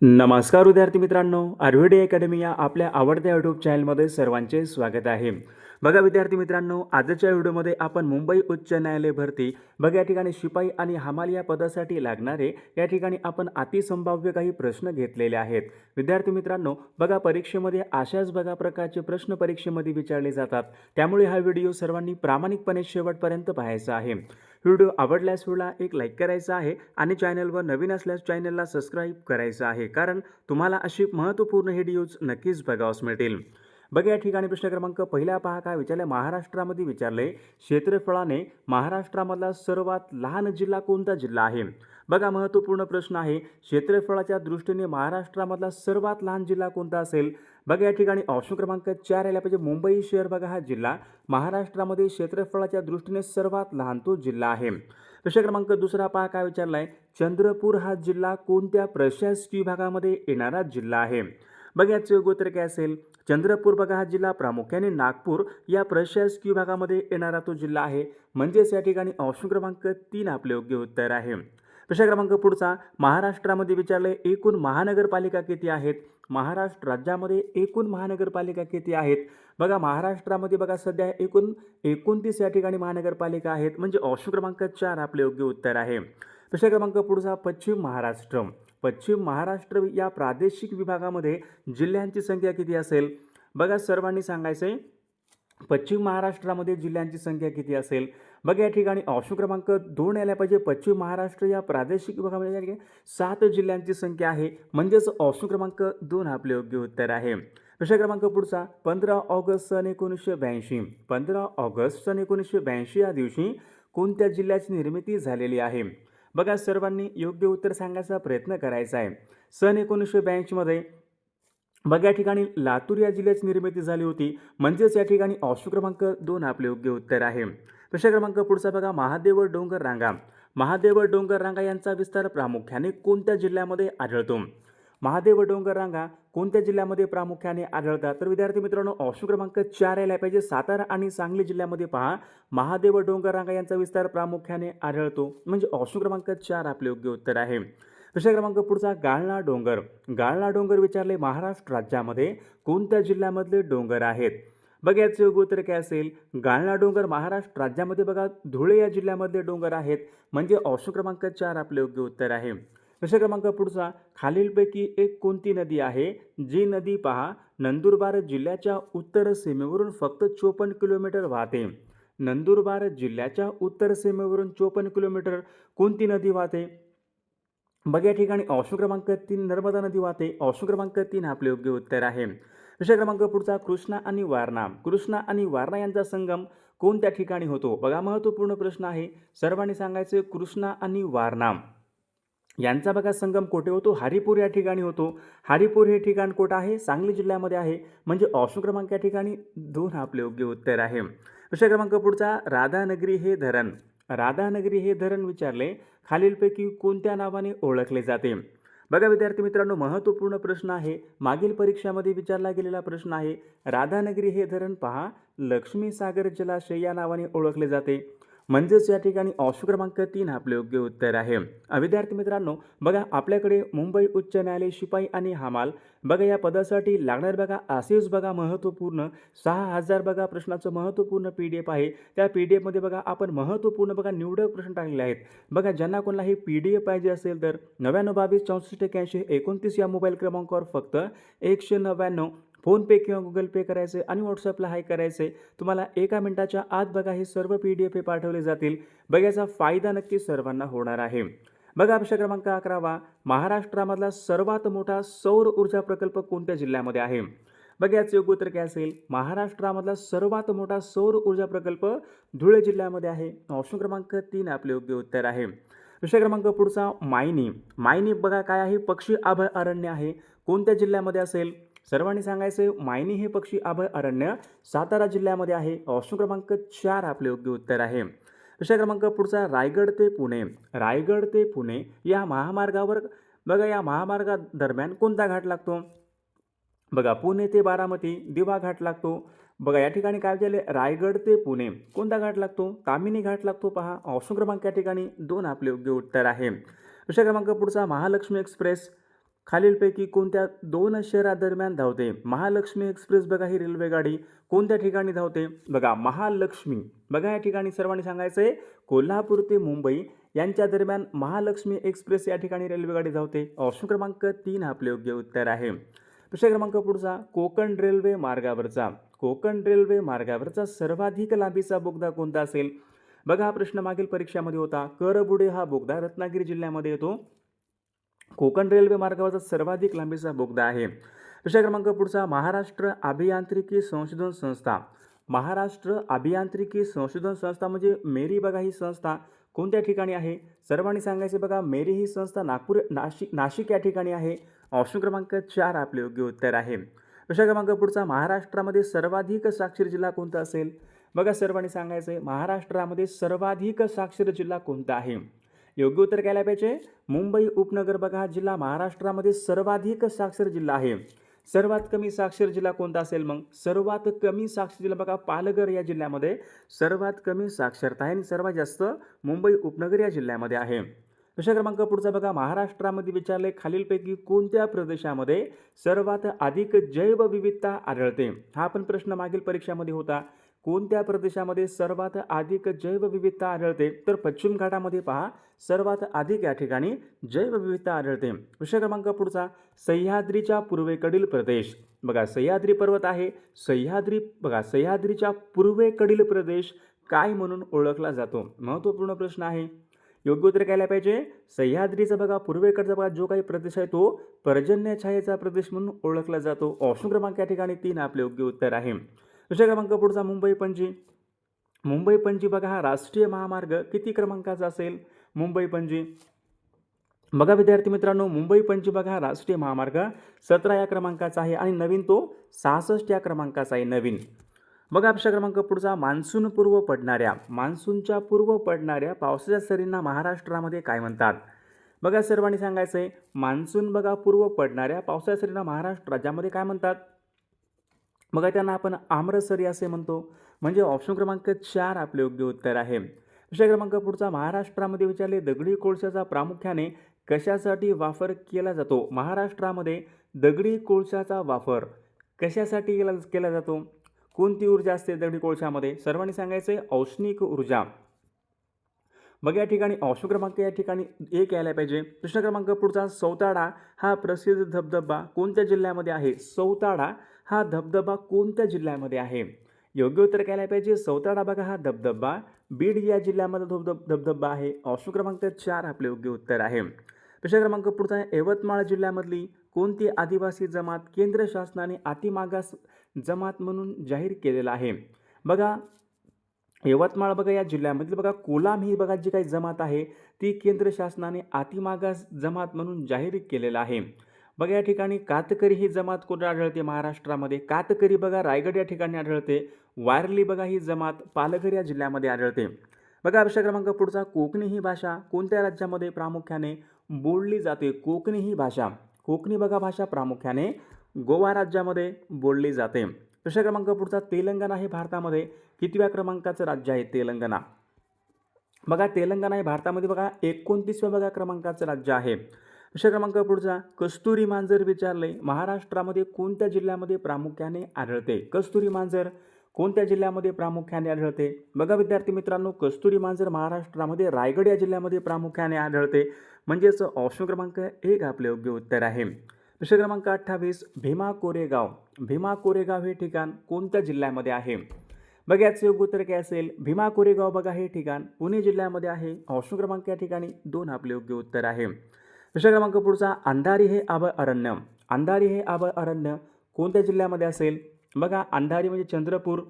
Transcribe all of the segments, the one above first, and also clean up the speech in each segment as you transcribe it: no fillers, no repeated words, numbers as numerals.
नमस्कार विद्यार्थी मित्रांनो, आयुर्वेद अकॅडमी या आपल्या आवडत्या यूट्यूब चॅनलमध्ये सर्वांचे स्वागत आहे. बघा विद्यार्थी मित्रांनो, आजच्या व्हिडिओमध्ये आपण मुंबई उच्च न्यायालय भरती या ठिकाणी शिपाई आणि हमाल या पदासाठी लागणारे या ठिकाणी आपण अतिसंभाव्य काही प्रश्न घेतलेले आहेत. विद्यार्थी मित्रांनो, बघा परीक्षेमध्ये अशाच प्रकारचे प्रश्न परीक्षेमध्ये विचारले जातात. त्यामुळे हा व्हिडिओ सर्वांनी प्रामाणिकपणे शेवटपर्यंत पाहायचा आहे. व्हिडिओ आवडल्यास व्हिडिओला एक लाईक करायचा आहे आणि चॅनलवर नवीन असल्यास चॅनलला सबस्क्राईब करायचं आहे, कारण तुम्हाला अशी महत्त्वपूर्ण व्हिडिओज नक्कीच बघावयास मिळतील. बघा या ठिकाणी प्रश्न क्रमांक पहिला पहा, काय विचारले. महाराष्ट्रामध्ये विचारले, क्षेत्रफळाने महाराष्ट्रामधला सर्वात लहान जिल्हा कोणता जिल्हा आहे. बघा महत्त्वपूर्ण प्रश्न आहे. क्षेत्रफळाच्या दृष्टीने महाराष्ट्रामधला सर्वात लहान जिल्हा कोणता असेल. बघा या ठिकाणी ऑप्शन क्रमांक 4 यायला पाहिजे. मुंबई शहर बघा हा जिल्हा महाराष्ट्रामध्ये क्षेत्रफळाच्या दृष्टीने सर्वात लहान तो जिल्हा आहे. प्रश्न क्रमांक दुसरा पहा, काय विचारला आहे. चंद्रपूर हा जिल्हा कोणत्या प्रशासकीय विभागामध्ये येणारा जिल्हा आहे. बघा याचे योग्य उत्तर काय असेल. चंद्रपूर बघा हा जिल्हा प्रामुख्याने नागपूर या प्रशासकीय विभागामध्ये येणारा तो जिल्हा आहे. म्हणजेच या ठिकाणी ऑप्शन क्रमांक 3 आपले योग्य उत्तर आहे. प्रश्न क्रमांक पुढचा, महाराष्ट्रामध्ये विचारले, एकूण महानगरपालिका किती आहेत. महाराष्ट्र राज्यामध्ये एकूण महानगरपालिका किती आहेत. बघा महाराष्ट्रामध्ये बघा सध्या एकूण 29 या ठिकाणी महानगरपालिका आहेत. म्हणजे ऑप्शन क्रमांक 4 आपले योग्य उत्तर आहे. प्रश्न क्रमांक पुढचा, पश्चिम महाराष्ट्र. पश्चिम महाराष्ट्र या प्रादेशिक विभागामध्ये जिल्ह्यांची संख्या किती असेल. बघा सर्वांनी सांगायचं आहे, पश्चिम महाराष्ट्रामध्ये जिल्ह्यांची संख्या किती असेल. बघा या ठिकाणी ऑप्शन क्रमांक 2 यायला पाहिजे. पश्चिम महाराष्ट्र या प्रादेशिक विभागामध्ये 7 जिल्ह्यांची संख्या आहे. म्हणजेच ऑप्शन क्रमांक 2 आपले योग्य उत्तर आहे. प्रश्न क्रमांक पुढचा, 15 ऑगस्ट सन 1982. 15 ऑगस्ट सन 1982 या दिवशी कोणत्या जिल्ह्याची निर्मिती झालेली आहे. बघा सर्वांनी योग्य उत्तर सांगायचा प्रयत्न करायचा आहे. सन 1982 मध्ये बघा या ठिकाणी लातूर या जिल्ह्याची निर्मिती झाली होती. म्हणजेच या ठिकाणी ऑप्शन क्रमांक 2 आपले योग्य उत्तर आहे. प्रश्न क्रमांक पुढचा बघा, महादेव डोंगर रांगा. महादेव डोंगर रांगा यांचा विस्तार प्रामुख्याने कोणत्या जिल्ह्यामध्ये आढळतो. महादेव डोंगर रांगा कोणत्या जिल्ह्यामध्ये प्रामुख्याने आढळतात. तर विद्यार्थी मित्रांनो ऑप्शन क्रमांक 4 यायला पाहिजे. सातारा आणि सांगली जिल्ह्यामध्ये पहा महादेव डोंगर रांगा यांचा विस्तार प्रामुख्याने आढळतो. म्हणजे ऑप्शन क्रमांक 4 आपले योग्य उत्तर आहे. प्रश्न क्रमांक पुढचा, गाळणा डोंगर. गाळणा डोंगर विचारले, महाराष्ट्र राज्यामध्ये कोणत्या जिल्ह्यामधले डोंगर आहेत. बघा याचे योग्य उत्तर काय असेल. गाळणा डोंगर महाराष्ट्र राज्यामध्ये बघा धुळे या जिल्ह्यामधले डोंगर आहेत. म्हणजे ऑप्शन क्रमांक 4 आपले योग्य उत्तर आहे. प्रश्न क्रमांक पुढचा, खालीलपैकी एक कोणती नदी आहे जी नदी पहा नंदुरबार जिल्ह्याच्या उत्तर सीमेवरून फक्त 54 किलोमीटर वाहते. नंदुरबार जिल्ह्याच्या उत्तर सीमेवरून 54 किलोमीटर कोणती नदी वाहते. बघा या ठिकाणी ऑप्शन क्रमांक 3 नर्मदा नदी वाहते. ऑप्शन क्रमांक 3 आपले योग्य उत्तर आहे. प्रश्न क्रमांक पुढचा, कृष्णा आणि वारणा. कृष्णा आणि वारणा यांचा संगम कोणत्या ठिकाणी होतो. बघा महत्त्वपूर्ण प्रश्न आहे. सर्वांनी सांगायचे, कृष्णा आणि वारणा यांचा बघा संगम कुठे होतो. हरिपूर या ठिकाणी होतो. हरिपूर हे ठिकाण कुठं आहे, सांगली जिल्ह्यामध्ये आहे. म्हणजे ऑप्शन क्रमांक या ठिकाणी 2 आपले योग्य उत्तर आहे. प्रश्न क्रमांक पुढचा, राधानगरी हे धरण. राधानगरी हे धरण विचारले, खालीलपैकी कोणत्या नावाने ओळखले जाते. बघा विद्यार्थी मित्रांनो महत्त्वपूर्ण प्रश्न आहे. मागील परीक्षामध्ये विचारला गेलेला प्रश्न आहे. राधानगरी हे धरण पहा लक्ष्मीसागर जलाशय या नावाने ओळखले जाते. म्हणजेच या ठिकाणी ऑप्शन क्रमांक 3 आपले योग्य उत्तर आहे. विद्यार्थी मित्रांनो बघा आपल्याकडे मुंबई उच्च न्यायालय शिपाई आणि हमाल बघा या पदासाठी लागणार बघा असेच बघा महत्त्वपूर्ण 6000 बघा प्रश्नाचं महत्त्वपूर्ण PDF आहे. त्या PDF मध्ये बघा आपण महत्त्वपूर्ण बघा निवडक प्रश्न टाकलेले आहेत. बघा ज्यांना कोणाला हे PDF पाहिजे असेल तर 99 22 64 81 29 या मोबाईल क्रमांकावर फक्त 199 फोनपे किंवा गुगल पे करायचे आणि व्हॉट्सअपला हाय करायचे. तुम्हाला 1 मिनिटाच्या आत बघा हे सर्व PDF हे पाठवले जातील. बघा याचा फायदा नक्की सर्वांना होणार आहे. बघा प्रश्न क्रमांक 11, महाराष्ट्रामधला सर्वात मोठा सौर ऊर्जा प्रकल्प कोणत्या जिल्ह्यामध्ये आहे. बघा याचे योग्य उत्तर काय असेल. महाराष्ट्रामधला सर्वात मोठा सौर ऊर्जा प्रकल्प धुळे जिल्ह्यामध्ये आहे. ऑप्शन क्रमांक 3 आपले योग्य उत्तर आहे. प्रश्न क्रमांक पुढचा, मायनी. मायनी बघा काय आहे, पक्षी अभयारण्य आहे. कोणत्या जिल्ह्यामध्ये असेल. सर्वांनी सांगायचे, मायनी हे पक्षी अभयारण्य सातारा जिल्ह्यामध्ये आहे. ऑप्शन क्रमांक 4 आपले योग्य उत्तर आहे. प्रश्न क्रमांक पुढचा, रायगड ते पुणे. रायगड ते पुणे या महामार्गावर बघा या महामार्गादरम्यान कोणता घाट लागतो. बघा पुणे ते बारामती दिवा घाट लागतो. बघा या ठिकाणी काय झाले, रायगड ते पुणे कोणता घाट लागतो. तामिनी घाट लागतो. पहा ऑप्शन क्रमांक या ठिकाणी 2 आपले योग्य उत्तर आहे. प्रश्न क्रमांक पुढचा, महालक्ष्मी एक्सप्रेस खालीलपैकी कोणत्या दोन शहरादरम्यान धावते? महालक्ष्मी एक्सप्रेस बघा ही रेल्वेगाडी कोणत्या ठिकाणी धावते? बघा महालक्ष्मी, बघा या ठिकाणी सर्वांनी सांगायचं आहे कोल्हापूर ते मुंबई यांच्या दरम्यान महालक्ष्मी एक्सप्रेस या ठिकाणी रेल्वेगाडी धावते. ऑप्शन क्रमांक 3 आपले योग्य उत्तर आहे. प्रश्न क्रमांक पुढचा, कोकण रेल्वे मार्गावरचा सर्वाधिक लांबीचा बोगदा कोणता असेल? बघा हा प्रश्न मागील परीक्षामध्ये होता. करबुडे हा बोगदा रत्नागिरी जिल्ह्यामध्ये येतो. कोकण रेल्वे मार्गावरचा सर्वाधिक लांबीचा बोगदा आहे. प्रश्न क्रमांक पुढचा, महाराष्ट्र अभियांत्रिकी संशोधन संस्था म्हणजे मेरी बघा ही संस्था कोणत्या ठिकाणी आहे? सर्वांनी सांगायचे बघा मेरी ही संस्था नाशिक या ठिकाणी आहे. ऑप्शन क्रमांक 4 आपले योग्य उत्तर आहे. प्रश्न क्रमांक पुढचा, महाराष्ट्रामध्ये सर्वाधिक साक्षर जिल्हा कोणता असेल? बघा सर्वांनी सांगायचं आहे महाराष्ट्रामध्ये सर्वाधिक साक्षर जिल्हा कोणता आहे? योग्य उत्तर काय पाहिजे? मुंबई उपनगर बघा हा जिल्हा महाराष्ट्रामध्ये सर्वाधिक साक्षर जिल्हा आहे. सर्वात कमी साक्षर जिल्हा कोणता असेल मग? सर्वात कमी साक्षर जिल्हा बघा पालघर या जिल्ह्यामध्ये सर्वात कमी साक्षरता आहे आणि सर्वात जास्त मुंबई उपनगर या जिल्ह्यामध्ये आहे. प्रश्न क्रमांक पुढचा बघा, महाराष्ट्रामध्ये विचारले खालीलपैकी कोणत्या प्रदेशामध्ये सर्वात अधिक जैवविविधता आढळते? हा पण प्रश्न मागील परीक्षामध्ये होता. कोणत्या प्रदेशामध्ये सर्वात अधिक जैवविविधता आढळते? तर पश्चिम घाटामध्ये पहा सर्वात अधिक या ठिकाणी जैवविविधता आढळते. प्रश्न क्रमांक पुढचा, सह्याद्रीच्या पूर्वेकडील प्रदेश बघा सह्याद्री पर्वत आहे. सह्याद्रीच्या पूर्वेकडील प्रदेश काय म्हणून ओळखला जातो? महत्त्वपूर्ण प्रश्न आहे. योग्य उत्तर काय पाहिजे? सह्याद्रीचा बघा पूर्वेकडचा बघा जो काही प्रदेश आहे तो पर्जन्यछायेचा प्रदेश म्हणून ओळखला जातो. ऑप्शन क्रमांक या ठिकाणी 3 आपले योग्य उत्तर आहे. प्रश्न क्रमांक पुढचा, मुंबई पणजी बघा हा राष्ट्रीय महामार्ग किती क्रमांकाचा असेल? मुंबई पणजी बघा विद्यार्थी मित्रांनो, मुंबई पणजी बघा हा राष्ट्रीय महामार्ग 17 या क्रमांकाचा आहे आणि नवीन तो 66 या क्रमांकाचा आहे नवीन. बघा प्रश्न क्रमांक पुढचा, मान्सूनच्या पूर्व पडणाऱ्या पावसाच्या सरींना महाराष्ट्रामध्ये काय म्हणतात? बघा सर्वांनी सांगायचं आहे मान्सून बघा पूर्व पडणाऱ्या पावसाच्या सरींना महाराष्ट्र राज्यामध्ये काय म्हणतात? बघा त्यांना आपण आम्रसरी असे म्हणतो. म्हणजे ऑप्शन क्रमांक 4 आपले योग्य उत्तर आहे. प्रश्न क्रमांक पुढचा, महाराष्ट्रामध्ये विचारले दगडी कोळशाचा प्रामुख्याने कशासाठी वापर केला जातो? महाराष्ट्रामध्ये दगडी कोळशाचा वापर कशासाठी केला जातो? कोणती ऊर्जा असते दगडी कोळशामध्ये? सर्वांनी सांगायचं आहे औष्णिक ऊर्जा. बघा या ठिकाणी ऑप्शन क्रमांक या ठिकाणी 1 यायला पाहिजे. प्रश्न क्रमांक पुढचा, सौताडा हा प्रसिद्ध धबधबा कोणत्या जिल्ह्यामध्ये आहे? सौताडा हा धबधबा कोणत्या जिल्ह्यामध्ये आहे? योग्य उत्तर काय पाहिजे? सौताडा बघा हा धबधबा बीड या जिल्ह्यामध्ये धबधबा आहे. ऑप्शन क्रमांक 4 आपले योग्य उत्तर आहे. प्रश्न क्रमांक पुढचा, यवतमाळ जिल्ह्यामधली कोणती आदिवासी जमात केंद्र शासनाने अतिमागास जमात म्हणून जाहीर केलेला आहे? बघा यवतमाळ बघा या जिल्ह्यामधली बघा कोलाम ही बघा जी काही जमात आहे ती केंद्र शासनाने अतिमागास जमात म्हणून जाहीर केलेला आहे. बघा या ठिकाणी कातकरी ही जमात कुठे आढळते? महाराष्ट्रामध्ये. कातकरी बघा रायगड या ठिकाणी आढळते. वारली बघा ही जमात पालघर या जिल्ह्यामध्ये आढळते. बघा प्रश्न क्रमांक पुढचा, कोकणी ही भाषा कोणत्या राज्यामध्ये प्रामुख्याने बोलली जाते? कोकणी बघा भाषा प्रामुख्याने गोवा राज्यामध्ये बोलली जाते. प्रश्न क्रमांक पुढचा, तेलंगणा हे भारतामध्ये कितव्या क्रमांकाचं राज्य आहे? तेलंगणा बघा तेलंगणा हे भारतामध्ये बघा 29व्या बघा क्रमांकाचं राज्य आहे. प्रश्न क्रमांक पुढचा, कस्तुरी मांजर विचारले महाराष्ट्रामध्ये कोणत्या जिल्ह्यामध्ये प्रामुख्याने आढळते? कस्तुरी मांजर कोणत्या जिल्ह्यामध्ये प्रामुख्याने आढळते? बघा विद्यार्थी मित्रांनो, कस्तुरी मांजर महाराष्ट्रामध्ये रायगड या जिल्ह्यामध्ये प्रामुख्याने आढळते. म्हणजेच ऑप्शन क्रमांक 1 आपले योग्य उत्तर आहे. प्रश्न क्रमांक 28, भीमा कोरेगाव हे ठिकाण कोणत्या जिल्ह्यामध्ये आहे? बघा याचं योग्य उत्तर काय असेल? भीमा कोरेगाव बघा हे ठिकाण पुणे जिल्ह्यामध्ये आहे. ऑप्शन क्रमांक या ठिकाणी 2 आपले योग्य उत्तर आहे. प्रश्न क्रमांक पुढचा, अंधारी हे आभ अरण्य कोणत्या जिल्ह्यामध्ये असेल? बघा अंधारी म्हणजे चंद्रपूर.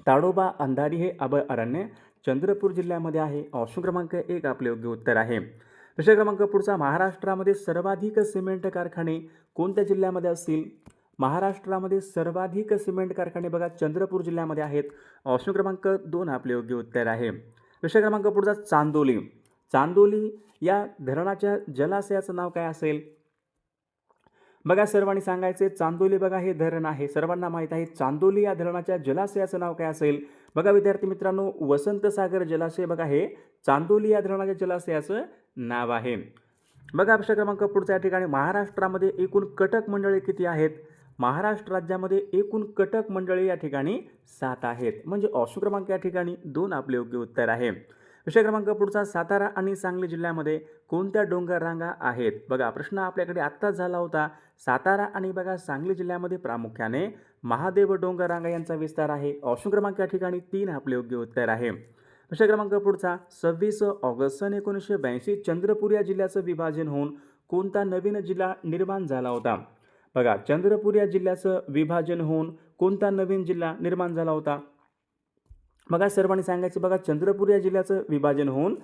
ताडोबा अंधारी हे आभ अरण्य चंद्रपूर जिल्ह्यामध्ये आहे. ऑप्शन क्रमांक 1 आपले योग्य उत्तर आहे. प्रश्न क्रमांक पुढचा, महाराष्ट्रामध्ये सर्वाधिक सिमेंट कारखाने कोणत्या जिल्ह्यामध्ये असतील? महाराष्ट्रामध्ये सर्वाधिक सिमेंट कारखाने बघा चंद्रपूर जिल्ह्यामध्ये आहेत. ऑप्शन क्रमांक 2 आपले योग्य उत्तर आहे. प्रश्न क्रमांक पुढचा, चांदोली या धरणाच्या जलाशयाचं नाव काय असेल? बघा सर्वांनी सांगायचे चांदोली बघा हे धरण आहे. सर्वांना माहीत आहे चांदोली या धरणाच्या जलाशयाचं नाव काय असेल? बघा विद्यार्थी मित्रांनो, वसंतसागर जलाशय बघा हे चांदोली या धरणाच्या जलाशयाचं नाव आहे. बघा प्रश्न क्रमांक पुढचा या ठिकाणी महाराष्ट्रामध्ये एकूण कटक मंडळे किती आहेत? महाराष्ट्र राज्यामध्ये एकूण कटक मंडळे या ठिकाणी 7 आहेत. म्हणजे ऑप्शन क्रमांक या ठिकाणी 2 आपले योग्य उत्तर आहे. विषय क्रमांक पुढचा सातारा आणि सांगली जिल्ह्यामध्ये कोणत्या डोंगर रांगा आहेत? बघा प्रश्न आपल्याकडे आत्ताच झाला होता. सातारा आणि बघा सांगली जिल्ह्यामध्ये प्रामुख्याने महादेव डोंगर रांगा यांचा विस्तार आहे. ऑप्शन क्रमांक या ठिकाणी 3 आपले योग्य उत्तर आहे. विषय क्रमांक पुढचा 26 ऑगस्ट सन 1982 चंद्रपूर या जिल्ह्याचं विभाजन होऊन कोणता नवीन जिल्हा निर्माण झाला होता? बघा चंद्रपूर या जिल्ह्याचं विभाजन होऊन कोणता नवीन जिल्हा निर्माण झाला होता? बघा सर्वांनी सांगायचं बघा चंद्रपूर या जिल्ह्याचं विभाजन होऊन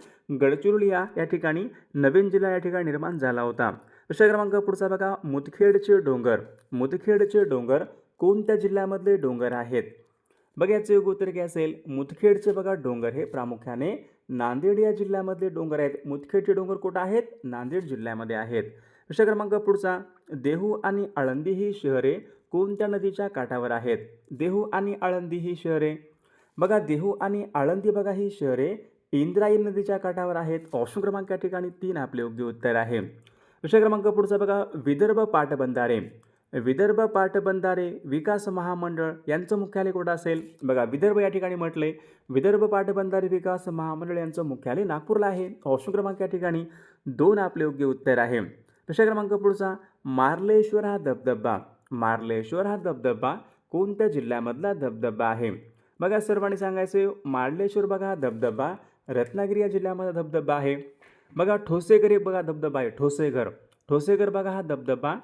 गडचिरोली या ठिकाणी नवीन जिल्हा या ठिकाणी निर्माण झाला होता. विषय क्रमांक पुढचा बघा मुदखेडचे डोंगर. मुदखेडचे डोंगर कोणत्या जिल्ह्यामधले डोंगर आहेत? बघा याचं योग्य उत्तर काय असेल? मुदखेडचे बघा डोंगर हे प्रामुख्याने नांदेड या जिल्ह्यामधले डोंगर आहेत. मुदखेडचे डोंगर कुठं आहेत? नांदेड जिल्ह्यामध्ये आहेत. विषय क्रमांक पुढचा देहू आणि आळंदी ही शहरे कोणत्या नदीच्या काठावर आहेत? देहू आणि आळंदी ही शहरे बघा देहू आणि आळंदी बघा ही शहरे इंद्रायणी नदीच्या काठावर आहेत. ऑप्शन क्रमांक या ठिकाणी 3 आपले योग्य उत्तर आहे. विषय क्रमांक पुढचा बघा विदर्भ पाटबंधारे. विदर्भ पाटबंधारे विकास महामंडळ यांचं मुख्यालय कुठं असेल? बघा विदर्भ या ठिकाणी म्हटलंय. विदर्भ पाटबंधारे विकास महामंडळ यांचं मुख्यालय नागपूरला आहे. ऑप्शन क्रमांक या ठिकाणी 2 आपले योग्य उत्तर आहे. विषय क्रमांक पुढचा मार्लेश्वर हा धबधबा. मार्लेश्वर हा धबधबा कोणत्या जिल्ह्यामधला धबधबा आहे? बघा सर्वांनी सांगायचे मार्लेश्वर बघा हा धबधबा रत्नागिरी या जिल्ह्यामध्ये धबधबा आहे. बघा ठोसेघर एक बघा धबधबा आहे. ठोसेघर. ठोसेघर बघा हा धबधबा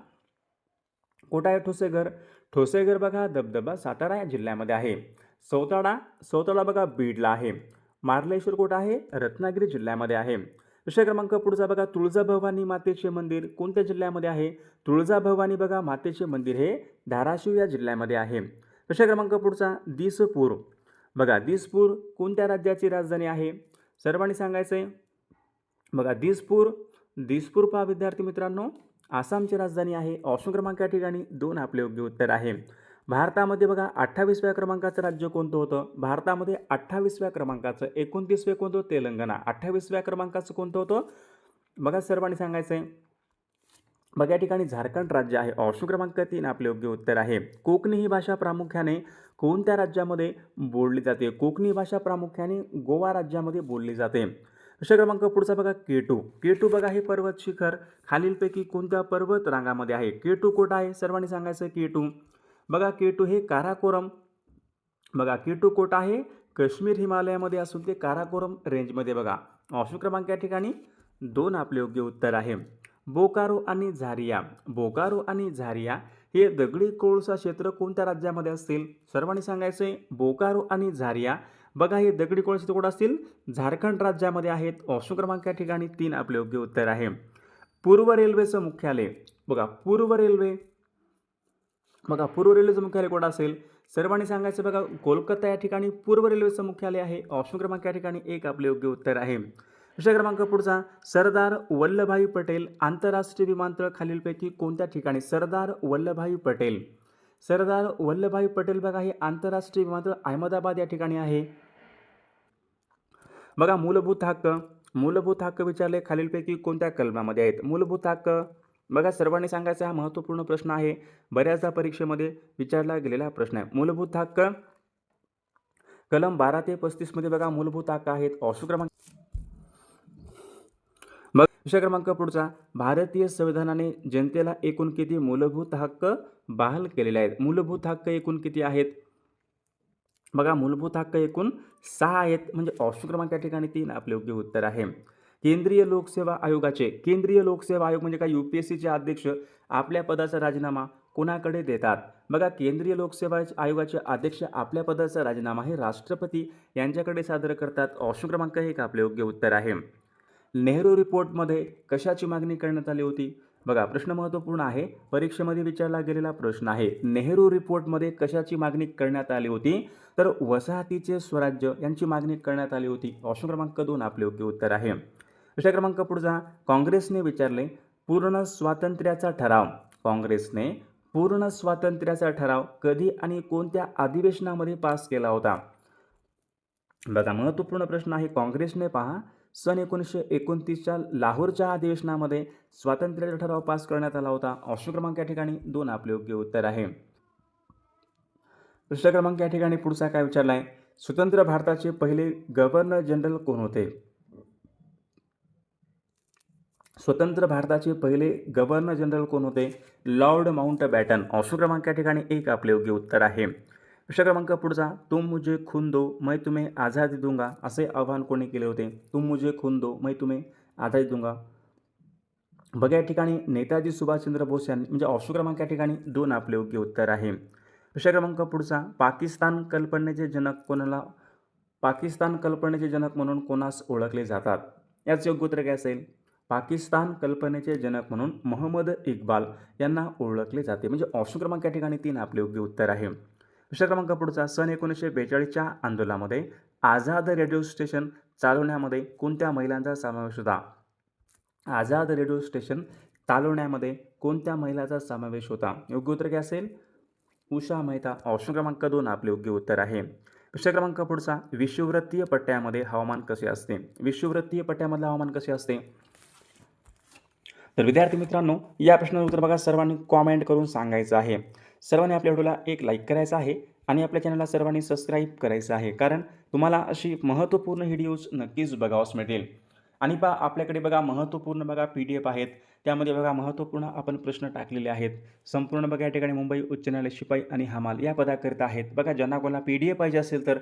कुठं आहे? ठोसेघर. ठोसेघर बघा हा धबधबा सातारा या जिल्ह्यामध्ये आहे. सौताळा बघा बीडला आहे. मार्लेश्वर कुठं आहे? रत्नागिरी जिल्ह्यामध्ये आहे. विषय क्रमांक पुढचा बघा तुळजाभवानी मातेचे मंदिर कोणत्या जिल्ह्यामध्ये आहे? तुळजाभवानी बघा मातेचे मंदिर हे धाराशिव या जिल्ह्यामध्ये आहे. विषय क्रमांक पुढचा दिसपूर. बघा दिसपूर कोणत्या राज्याची राजधानी आहे? सर्वांनी सांगायचं आहे. बघा दिसपूर पहा विद्यार्थी मित्रांनो आसामची राजधानी आहे. ऑप्शन क्रमांक या ठिकाणी 2 आपले योग्य उत्तर आहे. भारतामध्ये बघा 28व्या क्रमांकाचं राज्य कोणतं होतं? भारतामध्ये 28व्या क्रमांकाचं 29वे कोणतं? तेलंगणा. 28व्या क्रमांकाचं कोणतं होतं? बघा सर्वांनी सांगायचं आहे. बघा या ठिकाणी झारखंड राज्य आहे. ऑप्शन क्रमांक 3 आपले योग्य उत्तर आहे. कोकणी ही भाषा प्रामुख्याने कोणत्या राज्यामध्ये बोलली जाते? कोकणी भाषा प्रामुख्याने गोवा राज्यामध्ये बोलली जाते. विषय क्रमांक पुढचा बघा केटू. केटू बघा हे पर्वत शिखर खालीलपैकी कोणत्या पर्वत रांगामध्ये आहे? केटू कुठं आहे? सर्वांनी सांगायचं केटू. बघा केटू हे काराकोरम. बघा केटू कुठं आहे? काश्मीर हिमालयामध्ये असून ते काराकोरम रेंजमध्ये बघा. ऑप्शन क्रमांक या ठिकाणी 2 आपले योग्य उत्तर आहे. बोकारो आणि झारिया. बोकारो आणि झारिया हे दगडी कोळसा क्षेत्र कोणत्या राज्यामध्ये असतील? सर्वांनी सांगायचे बोकारो आणि झारिया बघा हे दगडी कोळसा कुठं असतील? झारखंड राज्यामध्ये आहेत. ऑप्शन क्रमांक या ठिकाणी 3 आपले योग्य उत्तर आहे. पूर्व रेल्वेचं मुख्यालय. बघा पूर्व रेल्वेचं मुख्यालय कुठं असेल? सर्वांनी सांगायचं बघा कोलकाता या ठिकाणी पूर्व रेल्वेचं मुख्यालय आहे. ऑप्शन क्रमांक या ठिकाणी 1 आपले योग्य उत्तर आहे. विषय क्रमांक पुढचा सरदार वल्लभभाई पटेल आंतरराष्ट्रीय विमानतळ खालीलपैकी कोणत्या ठिकाणी? सरदार वल्लभभाई पटेल. सरदार वल्लभभाई पटेल बघा हे आंतरराष्ट्रीय विमानतळ अहमदाबाद या ठिकाणी आहे. बघा मूलभूत हक्क विचारले खालीलपैकी कोणत्या कलमामध्ये आहेत? मूलभूत हक्क बघा सर्वांनी सांगायचा हा महत्त्वपूर्ण प्रश्न आहे. बऱ्याचदा परीक्षेमध्ये विचारला गेलेला प्रश्न आहे. मूलभूत हक्क कलम 12 ते 35 मध्ये बघा मूलभूत हक्क आहेत. ऑप्शन क्रमांक विषय क्रमांक पुढचा भारतीय संविधानाने जनतेला एकूण किती मूलभूत हक्क बहाल केलेले आहेत? मूलभूत हक्क एकूण किती आहेत? बघा मूलभूत हक्क एकूण 6 आहेत. म्हणजे ऑप्शन क्रमांक या ठिकाणी 3 आपले योग्य उत्तर आहे. केंद्रीय लोकसेवा आयोग म्हणजे काय? UPSCचे अध्यक्ष आपल्या पदाचा राजीनामा कोणाकडे देतात? बघा केंद्रीय लोकसेवा आयोगाचे अध्यक्ष आपल्या पदाचा राजीनामा हे राष्ट्रपती यांच्याकडे सादर करतात. ऑप्शन क्रमांक 1 आपले योग्य उत्तर आहे. नेहरू रिपोर्टमध्ये कशाची मागणी करण्यात आली होती? बघा प्रश्न महत्त्वपूर्ण आहे. परीक्षेमध्ये विचारला गेलेला प्रश्न आहे. नेहरू रिपोर्टमध्ये कशाची मागणी करण्यात आली होती? तर वसाहतीचे स्वराज्य यांची मागणी करण्यात आली होती. ऑप्शन क्रमांक 2 आपले योग्य उत्तर आहे. विषय क्रमांक पुढचा काँग्रेसने विचारले पूर्ण स्वातंत्र्याचा ठराव. काँग्रेसने पूर्ण स्वातंत्र्याचा ठराव कधी आणि कोणत्या अधिवेशनामध्ये पास केला होता? बघा महत्त्वपूर्ण प्रश्न आहे. काँग्रेसने पहा सन 1929च्या लाहोरच्या अधिवेशनामध्ये स्वातंत्र्याचा ठराव पास करण्यात आला होता. ऑप्शन क्रमांक या ठिकाणी 2 आपले योग्य उत्तर आहे. प्रश्न क्रमांक या ठिकाणी पुढचा काय विचारला आहे, स्वतंत्र भारताचे पहिले गव्हर्नर जनरल कोण होते? स्वतंत्र भारताचे पहिले गव्हर्नर जनरल कोण होते? Lord Mountbatten. ऑप्शन क्रमांक या ठिकाणी 1 आपले योग्य उत्तर आहे. प्रश्न क्रमांक पुढचा, तुम मुझे खून दो मैं तुम्हें आझादी दूंगा असे आवाहन कोणी केले होते? तुम मुझे खून दो मैं तुम्हें आझादी दूंगा. बघा या ठिकाणी नेताजी सुभाषचंद्र बोस यांनी, म्हणजे ऑप्शन क्रमांक या ठिकाणी 2 आपले योग्य उत्तर आहे. प्रश्न क्रमांक पुढचा, पाकिस्तान कल्पनेचे जनक म्हणून कोणास ओळखले जातात? याचे योग्य उत्तर काय असेल? पाकिस्तान कल्पनेचे जनक म्हणून मोहम्मद इक्बाल यांना ओळखले जाते. म्हणजे ऑप्शन क्रमांक या ठिकाणी 3 आपले योग्य उत्तर आहे. प्रश्न क्रमांक पुढचा, सन 1942च्या आंदोलनामध्ये आझाद रेडिओ स्टेशन चालवण्यामध्ये कोणत्या महिलांचा समावेश होता? आझाद रेडिओ स्टेशन चालवण्यामध्ये कोणत्या महिलांचा समावेश होता? योग्य उत्तर काय असेल? उषा मेहता. ऑप्शन क्रमांक 2 आपले योग्य उत्तर आहे. प्रश्न क्रमांक पुढचा, विषुववृत्तीय पट्ट्यामध्ये हवामान कसे असते? विषुववृत्तीय पट्ट्यामधले हवामान कसे असते? तर विद्यार्थी मित्रांनो, या प्रश्नाचं उत्तर बघा सर्वांनी कॉमेंट करून सांगायचं आहे. सर्वांनी आपल्या व्हिडिओला एक लाईक करायचा आहे आणि आपल्या चॅनलला सर्वांनी सबस्क्राईब करायचं आहे, कारण तुम्हाला अशी महत्त्वपूर्ण व्हिडिओज नक्कीच बघावयास मिळतील. आणि आपल्याकडे बघा महत्त्वपूर्ण PDF आहेत, त्यामध्ये बघा महत्त्वपूर्ण आपण प्रश्न टाकलेले आहेत. संपूर्ण बघा या ठिकाणी मुंबई उच्च न्यायालय शिपाई आणि हमाल या पदाकरिता आहेत. बघा ज्यांना कोणाला PDF पाहिजे असेल तर